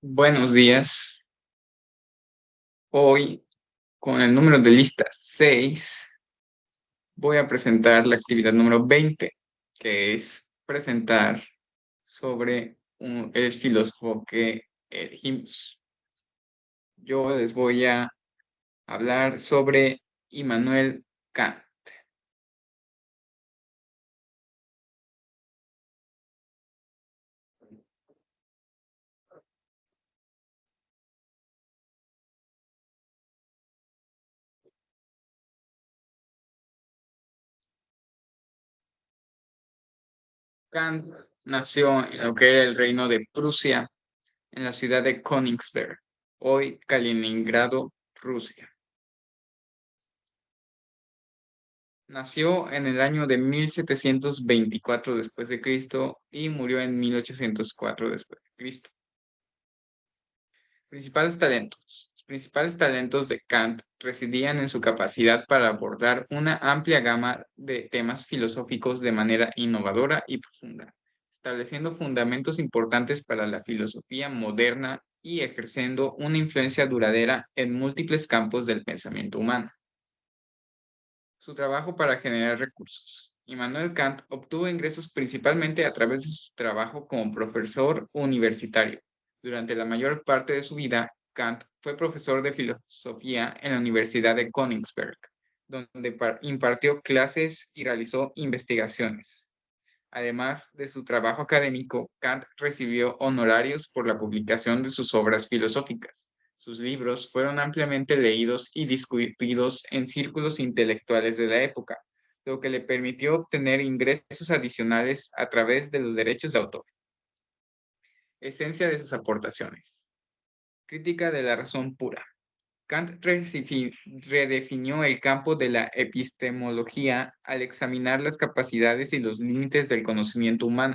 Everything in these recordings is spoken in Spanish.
Buenos días. Hoy, con el número de lista 6, voy a presentar la actividad número 20, que es presentar sobre el filósofo que elegimos. Yo les voy a hablar sobre Immanuel Kant. Kant nació en lo que era el reino de Prusia, en la ciudad de Königsberg, hoy Kaliningrado, Rusia. Nació en el año de 1724 después de Cristo y murió en 1804 después de Cristo. Principales talentos. Los principales talentos de Kant residían en su capacidad para abordar una amplia gama de temas filosóficos de manera innovadora y profunda, estableciendo fundamentos importantes para la filosofía moderna y ejerciendo una influencia duradera en múltiples campos del pensamiento humano. Su trabajo para generar recursos. Immanuel Kant obtuvo ingresos principalmente a través de su trabajo como profesor universitario. Durante la mayor parte de su vida, Kant fue profesor de filosofía en la Universidad de Königsberg, donde impartió clases y realizó investigaciones. Además de su trabajo académico, Kant recibió honorarios por la publicación de sus obras filosóficas. Sus libros fueron ampliamente leídos y discutidos en círculos intelectuales de la época, lo que le permitió obtener ingresos adicionales a través de los derechos de autor. Esencia de sus aportaciones. Crítica de la razón pura. Kant redefinió el campo de la epistemología al examinar las capacidades y los límites del conocimiento humano.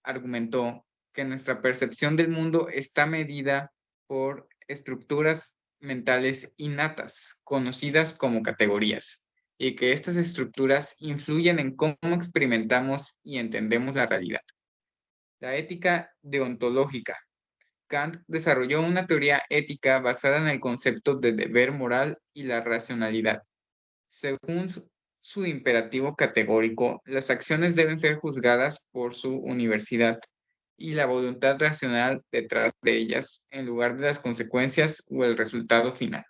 Argumentó que nuestra percepción del mundo está medida por estructuras mentales innatas, conocidas como categorías, y que estas estructuras influyen en cómo experimentamos y entendemos la realidad. La ética deontológica. Kant desarrolló una teoría ética basada en el concepto de deber moral y la racionalidad. Según su imperativo categórico, las acciones deben ser juzgadas por su universidad y la voluntad racional detrás de ellas, en lugar de las consecuencias o el resultado final.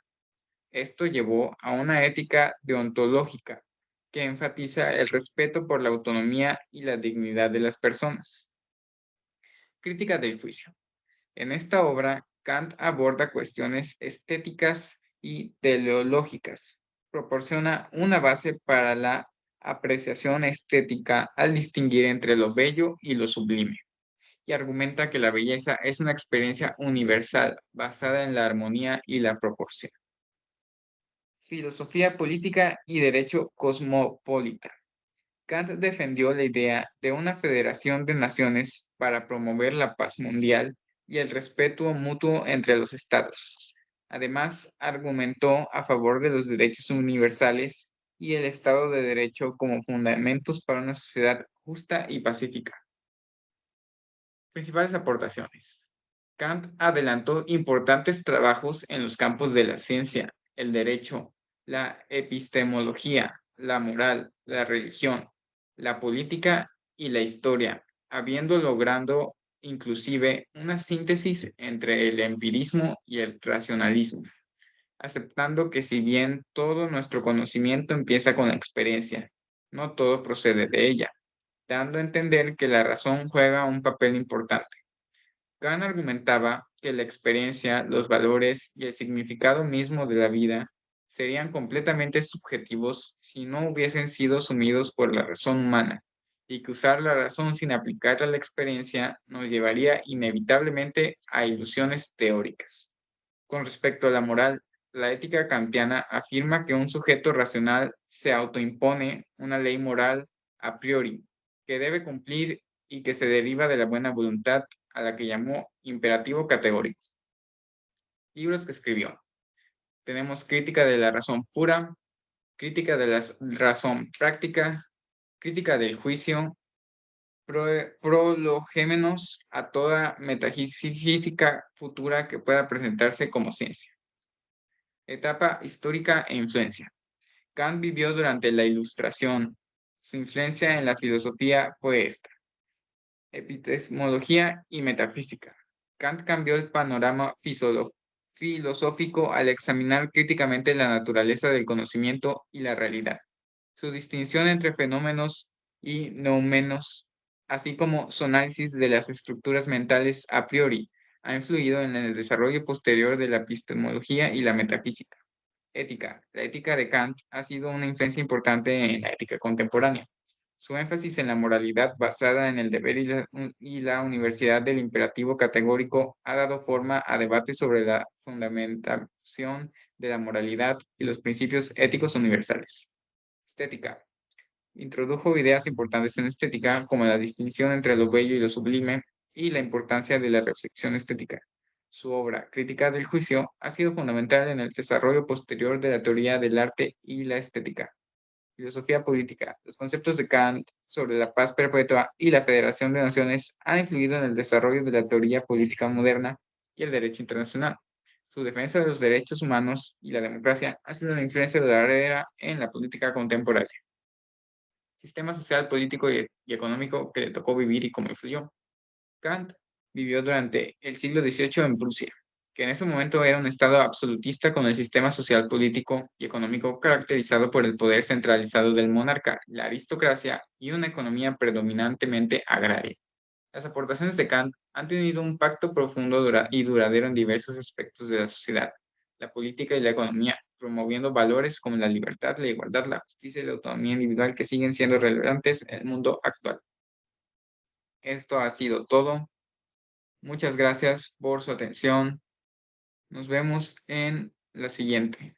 Esto llevó a una ética deontológica que enfatiza el respeto por la autonomía y la dignidad de las personas. Crítica del juicio. En esta obra, Kant aborda cuestiones estéticas y teleológicas. Proporciona una base para la apreciación estética al distinguir entre lo bello y lo sublime, y argumenta que la belleza es una experiencia universal basada en la armonía y la proporción. Filosofía política y derecho cosmopolita. Kant defendió la idea de una federación de naciones para promover la paz mundial y el respeto mutuo entre los estados. Además, argumentó a favor de los derechos universales y el Estado de Derecho como fundamentos para una sociedad justa y pacífica. Principales aportaciones. Kant adelantó importantes trabajos en los campos de la ciencia, el derecho, la epistemología, la moral, la religión, la política y la historia, habiendo logrado inclusive una síntesis entre el empirismo y el racionalismo, aceptando que si bien todo nuestro conocimiento empieza con la experiencia, no todo procede de ella, dando a entender que la razón juega un papel importante. Kant argumentaba que la experiencia, los valores y el significado mismo de la vida serían completamente subjetivos si no hubiesen sido asumidos por la razón humana, y que usar la razón sin aplicarla a la experiencia nos llevaría inevitablemente a ilusiones teóricas. Con respecto a la moral, la ética kantiana afirma que un sujeto racional se autoimpone una ley moral a priori, que debe cumplir y que se deriva de la buena voluntad, a la que llamó imperativo categórico. Libros que escribió. Tenemos Crítica de la razón pura, Crítica de la razón práctica, Crítica del juicio, prolegómenos a toda metafísica futura que pueda presentarse como ciencia. Etapa histórica e influencia. Kant vivió durante la Ilustración. Su influencia en la filosofía fue esta: epistemología y metafísica. Kant cambió el panorama filosófico al examinar críticamente la naturaleza del conocimiento y la realidad. Su distinción entre fenómenos y noumenos, así como su análisis de las estructuras mentales a priori, ha influido en el desarrollo posterior de la epistemología y la metafísica. Ética. La ética de Kant ha sido una influencia importante en la ética contemporánea. Su énfasis en la moralidad basada en el deber y la universidad del imperativo categórico ha dado forma a debates sobre la fundamentación de la moralidad y los principios éticos universales. Estética. Introdujo ideas importantes en estética, como la distinción entre lo bello y lo sublime, y la importancia de la reflexión estética. Su obra, Crítica del Juicio, ha sido fundamental en el desarrollo posterior de la teoría del arte y la estética. Filosofía política. Los conceptos de Kant sobre la paz perpetua y la federación de naciones han influido en el desarrollo de la teoría política moderna y el derecho internacional. Su defensa de los derechos humanos y la democracia ha sido una influencia duradera en la política contemporánea. Sistema social, político y económico que le tocó vivir y cómo influyó. Kant vivió durante el siglo XVIII en Prusia, que en ese momento era un estado absolutista con el sistema social, político y económico caracterizado por el poder centralizado del monarca, la aristocracia y una economía predominantemente agraria. Las aportaciones de Kant han tenido un impacto profundo y duradero en diversos aspectos de la sociedad, la política y la economía, promoviendo valores como la libertad, la igualdad, la justicia y la autonomía individual que siguen siendo relevantes en el mundo actual. Esto ha sido todo. Muchas gracias por su atención. Nos vemos en la siguiente.